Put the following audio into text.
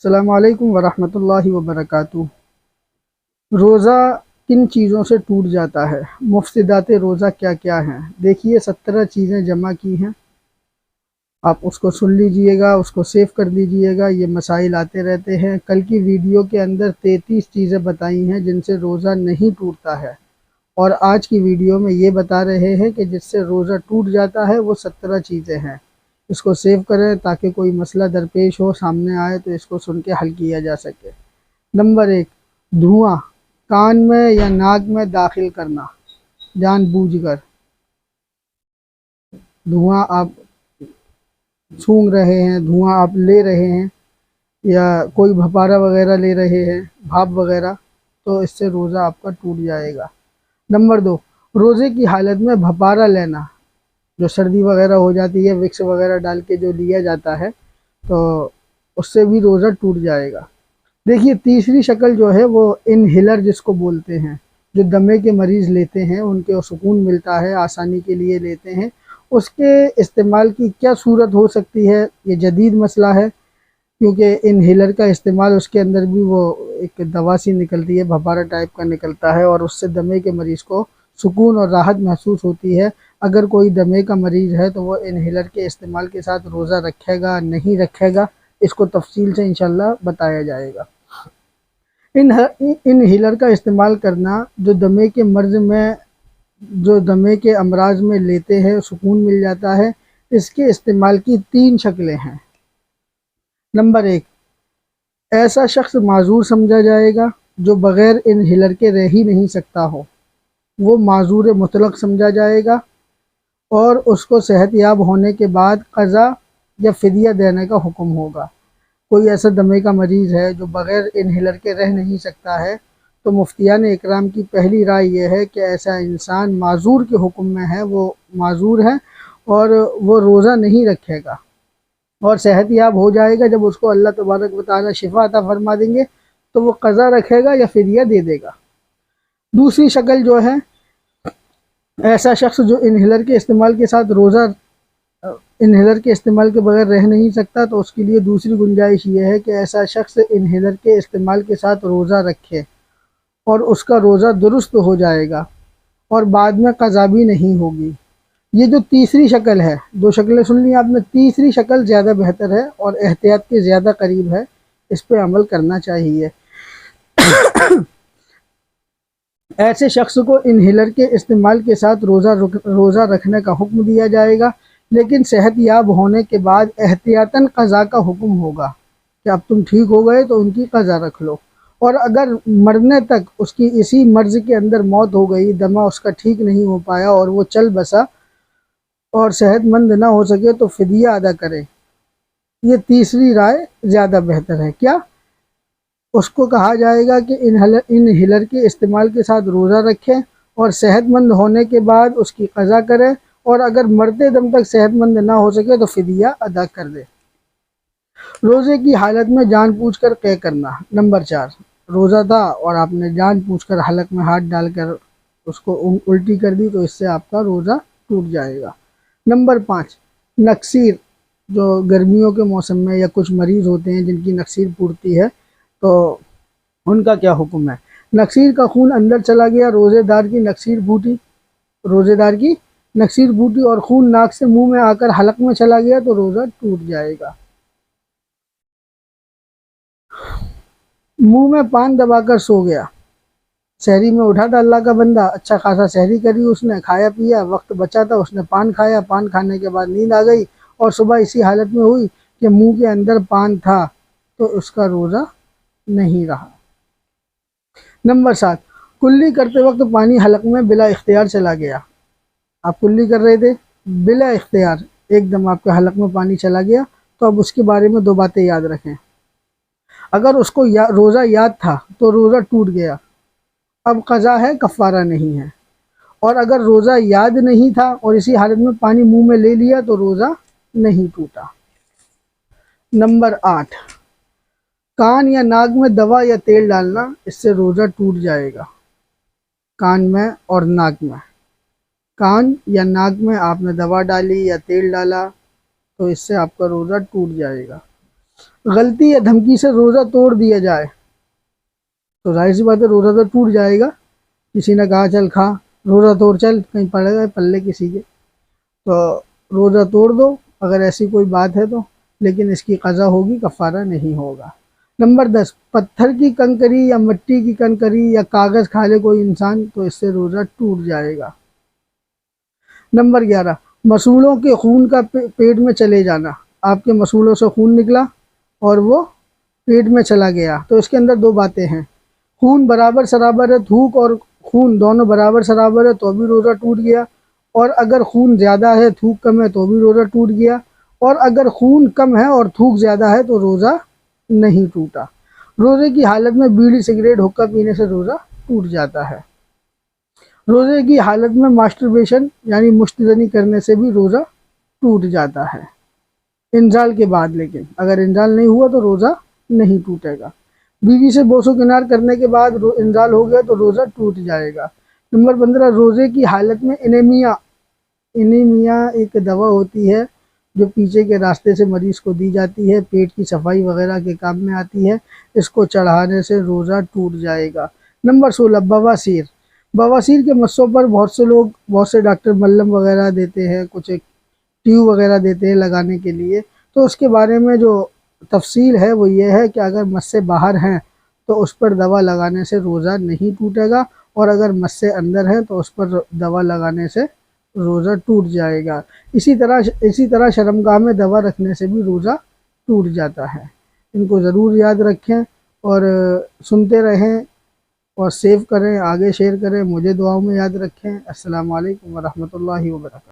السلام علیکم ورحمۃ اللہ وبرکاتہ۔ روزہ کن چیزوں سے ٹوٹ جاتا ہے؟ مفسدات روزہ کیا کیا ہیں؟ دیکھیے 17 چیزیں جمع کی ہیں، آپ اس کو سن لیجئے گا، اس کو سیو کر دیجئے گا۔ یہ مسائل آتے رہتے ہیں۔ کل کی ویڈیو کے اندر 33 چیزیں بتائی ہیں جن سے روزہ نہیں ٹوٹتا ہے، اور آج کی ویڈیو میں یہ بتا رہے ہیں کہ جس سے روزہ ٹوٹ جاتا ہے وہ 17 چیزیں ہیں۔ اس کو سیو کریں تاکہ کوئی مسئلہ درپیش ہو، سامنے آئے تو اس کو سن کے حل کیا جا سکے۔ نمبر 1، دھواں کان میں یا ناک میں داخل کرنا جان بوجھ کر۔ دھواں آپ سونگھ رہے ہیں، دھواں آپ لے رہے ہیں، یا کوئی بھپارا وغیرہ لے رہے ہیں، بھاپ وغیرہ، تو اس سے روزہ آپ کا ٹوٹ جائے گا۔ نمبر 2، روزے کی حالت میں بھپارا لینا، جو سردی وغیرہ ہو جاتی ہے، وکس وغیرہ ڈال کے جو لیا جاتا ہے تو اس سے بھی روزہ ٹوٹ جائے گا۔ دیکھیے تیسری شکل جو ہے وہ انہیلر جس کو بولتے ہیں، جو دمے کے مریض لیتے ہیں، ان کے سکون ملتا ہے، آسانی کے لیے لیتے ہیں۔ اس کے استعمال کی کیا صورت ہو سکتی ہے؟ یہ جدید مسئلہ ہے، کیونکہ انہیلر کا استعمال اس کے اندر بھی وہ ایک دوا سی نکلتی ہے، بھپارا ٹائپ کا نکلتا ہے، اور اس سے دمے کے مریض کو سکون اور راحت محسوس ہوتی ہے۔ اگر کوئی دمے کا مریض ہے تو وہ انہیلر کے استعمال کے ساتھ روزہ رکھے گا نہیں رکھے گا، اس کو تفصیل سے انشاءاللہ بتایا جائے گا۔ انہیلر کا استعمال کرنا جو دمے کے مرض میں، جو دمے کے امراض میں لیتے ہیں، سکون مل جاتا ہے۔ اس کے استعمال کی 3 شکلیں ہیں۔ نمبر 1، ایسا شخص معذور سمجھا جائے گا جو بغیر انہیلر کے رہ ہی نہیں سکتا ہو، وہ معذور مطلق سمجھا جائے گا، اور اس کو صحت یاب ہونے کے بعد قضا یا فدیہ دینے کا حکم ہوگا۔ کوئی ایسا دمے کا مریض ہے جو بغیر انہیلر کے رہ نہیں سکتا ہے، تو مفتیان اکرام کی پہلی رائے یہ ہے کہ ایسا انسان معذور کے حکم میں ہے، وہ معذور ہے اور وہ روزہ نہیں رکھے گا، اور صحت یاب ہو جائے گا۔ جب اس کو اللہ تبارک و تعالی شفا عطا فرما دیں گے تو وہ قضا رکھے گا یا فدیہ دے دے گا۔ دوسری شکل جو ہے، ایسا شخص جو انہیلر کے استعمال کے ساتھ روزہ، انہیلر کے استعمال کے بغیر رہ نہیں سکتا، تو اس کے لیے دوسری گنجائش یہ ہے کہ ایسا شخص انہیلر کے استعمال کے ساتھ روزہ رکھے اور اس کا روزہ درست ہو جائے گا اور بعد میں قضا بھی نہیں ہوگی۔ یہ جو تیسری شکل ہے، 2 شکلیں سن لی آپ نے، تیسری شکل زیادہ بہتر ہے اور احتیاط کے زیادہ قریب ہے، اس پہ عمل کرنا چاہیے۔ ایسے شخص کو انہیلر کے استعمال کے ساتھ روزہ رکھنے کا حکم دیا جائے گا، لیکن صحت یاب ہونے کے بعد احتیاطاً قضا کا حکم ہوگا کہ اب تم ٹھیک ہو گئے تو ان کی قضا رکھ لو، اور اگر مرنے تک اس کی اسی مرض کے اندر موت ہو گئی، دمہ اس کا ٹھیک نہیں ہو پایا اور وہ چل بسا اور صحت مند نہ ہو سکے تو فدیہ ادا کرے۔ یہ تیسری رائے زیادہ بہتر ہے۔ کیا؟ اس کو کہا جائے گا کہ انہیلر کے استعمال کے ساتھ روزہ رکھے اور صحت مند ہونے کے بعد اس کی قضا کرے، اور اگر مرتے دم تک صحت مند نہ ہو سکے تو فدیہ ادا کر دے۔ روزے کی حالت میں جان بوجھ کر قے کرنا۔ نمبر 4، روزہ تھا اور آپ نے جان بوجھ کر حلق میں ہاتھ ڈال کر اس کو الٹی کر دی، تو اس سے آپ کا روزہ ٹوٹ جائے گا۔ نمبر 5، نکسیر، جو گرمیوں کے موسم میں یا کچھ مریض ہوتے ہیں جن کی نکسیر پھوٹتی ہے، تو ان کا کیا حکم ہے؟ نکسیر کا خون اندر چلا گیا، روزے دار کی نکسیر پھوٹی اور خون ناک سے منہ میں آ کر حلق میں چلا گیا تو روزہ ٹوٹ جائے گا۔ منہ میں پان دبا کر سو گیا، سحری میں اٹھا تھا اللہ کا بندہ، اچھا خاصا سحری کری، اس نے کھایا پیا، وقت بچا تھا، اس نے پان کھایا، پان کھانے کے بعد نیند آ گئی اور صبح اسی حالت میں ہوئی کہ منہ کے اندر پان تھا، تو اس کا روزہ نہیں رہا۔ نمبر 7، کلی کرتے وقت پانی حلق میں بلا اختیار چلا گیا۔ آپ کلی کر رہے تھے، بلا اختیار ایک دم آپ کے حلق میں پانی چلا گیا، تو اب اس کے بارے میں 2 باتیں یاد رکھیں۔ اگر اس کو روزہ یاد تھا تو روزہ ٹوٹ گیا، اب قضا ہے، کفارہ نہیں ہے، اور اگر روزہ یاد نہیں تھا اور اسی حالت میں پانی منہ میں لے لیا تو روزہ نہیں ٹوٹا۔ نمبر 8، کان یا ناک میں دوا یا تیل ڈالنا، اس سے روزہ ٹوٹ جائے گا۔ کان میں اور ناک میں، کان یا ناک میں آپ نے دوا ڈالی یا تیل ڈالا تو اس سے آپ کا روزہ ٹوٹ جائے گا۔ غلطی یا دھمکی سے روزہ توڑ دیا جائے تو ظاہر سی بات ہے روزہ تو ٹوٹ جائے گا. کسی نے کہا چل کھا روزہ توڑ چل کہیں پڑے گا پلے کسی کے تو روزہ توڑ دو اگر ایسی کوئی بات ہے تو, لیکن اس کی قضا ہوگی, کفارہ نہیں ہوگا. نمبر 10, پتھر کی کنکری یا مٹی کی کنکری یا کاغذ کھا لے کوئی انسان تو اس سے روزہ ٹوٹ جائے گا. نمبر 11, مسوڑوں کے خون کا پیٹ میں چلے جانا. آپ کے مسوڑوں سے خون نکلا اور وہ پیٹ میں چلا گیا تو اس کے اندر دو باتیں ہیں, خون برابر سرابر ہے, تھوک اور خون دونوں برابر سرابر ہے تو بھی روزہ ٹوٹ گیا, اور اگر خون زیادہ ہے تھوک کم ہے تو بھی روزہ ٹوٹ گیا, اور اگر خون کم ہے اور تھوک زیادہ ہے تو روزہ نہیں ٹوٹا. روزے کی حالت میں بیڑی سگریٹ حقہ پینے سے روزہ ٹوٹ جاتا ہے. روزے کی حالت میں ماسٹربیشن یعنی مشت زنی کرنے سے بھی روزہ ٹوٹ جاتا ہے انزال کے بعد, لیکن اگر انزال نہیں ہوا تو روزہ نہیں ٹوٹے گا. بیوی سے بوس و کنار کرنے کے بعد انزال ہو گیا تو روزہ ٹوٹ جائے گا. نمبر 15, روزے کی حالت میں انیمیا ایک دوا ہوتی ہے جو پیچھے کے راستے سے مریض کو دی جاتی ہے, پیٹ کی صفائی وغیرہ کے کام میں آتی ہے, اس کو چڑھانے سے روزہ ٹوٹ جائے گا. نمبر 16, بواسیر. بواسیر کے مسوں پر بہت سے ڈاکٹر ملم وغیرہ دیتے ہیں, کچھ ایک ٹیوب وغیرہ دیتے ہیں لگانے کے لیے, تو اس کے بارے میں جو تفصیل ہے وہ یہ ہے کہ اگر مسیں باہر ہیں تو اس پر دوا لگانے سے روزہ نہیں ٹوٹے گا, اور اگر مسیں اندر ہیں تو اس پر دوا لگانے سے روزہ ٹوٹ جائے گا. اسی طرح شرمگاہ میں دوا رکھنے سے بھی روزہ ٹوٹ جاتا ہے. ان کو ضرور یاد رکھیں اور سنتے رہیں اور سیو کریں, آگے شیئر کریں, مجھے دعاؤں میں یاد رکھیں. السلام علیکم ورحمۃ اللہ وبرکاتہ.